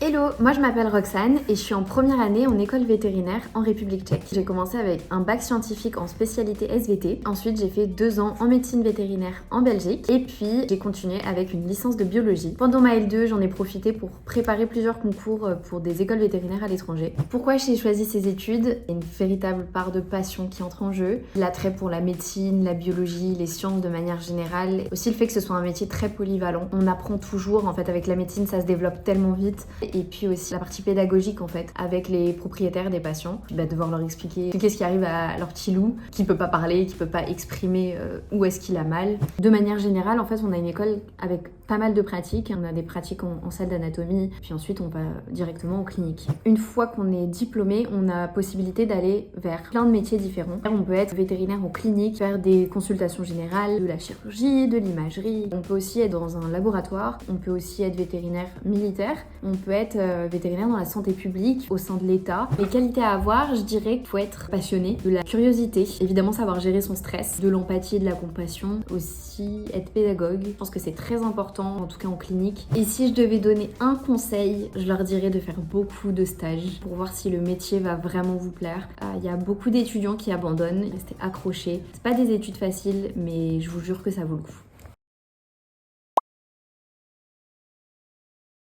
Hello, moi je m'appelle Roxane et je suis en première année en école vétérinaire en République tchèque. J'ai commencé avec un bac scientifique en spécialité SVT. Ensuite j'ai fait 2 ans en médecine vétérinaire en Belgique et puis j'ai continué avec une licence de biologie. Pendant ma L2 j'en ai profité pour préparer plusieurs concours pour des écoles vétérinaires à l'étranger. Pourquoi j'ai choisi ces études? Il y a une véritable part de passion qui entre en jeu. L'attrait pour la médecine, la biologie, les sciences de manière générale. Aussi le fait que ce soit un métier très polyvalent. On apprend toujours, en fait avec la médecine ça se développe tellement vite. Et puis aussi la partie pédagogique en fait, avec les propriétaires des patients, devoir leur expliquer ce qui arrive à leur petit loup, qui peut pas parler, qui peut pas exprimer où est-ce qu'il a mal. De manière générale, en fait, on a une école avec pas mal de pratiques. On a des pratiques en salle d'anatomie, puis ensuite on va directement en clinique. Une fois qu'on est diplômé, on a possibilité d'aller vers plein de métiers différents. On peut être vétérinaire en clinique, faire des consultations générales, de la chirurgie, de l'imagerie. On peut aussi être dans un laboratoire, on peut aussi être vétérinaire militaire, on peut être vétérinaire dans la santé publique au sein de l'État. Les qualités à avoir, je dirais qu'il faut être passionné, de la curiosité, évidemment savoir gérer son stress, de l'empathie et de la compassion, aussi être pédagogue. Je pense que c'est très important, en tout cas en clinique. Et si je devais donner un conseil, je leur dirais de faire beaucoup de stages pour voir si le métier va vraiment vous plaire. Il y a beaucoup d'étudiants qui abandonnent, restez accrochés. C'est pas des études faciles, mais je vous jure que ça vaut le coup.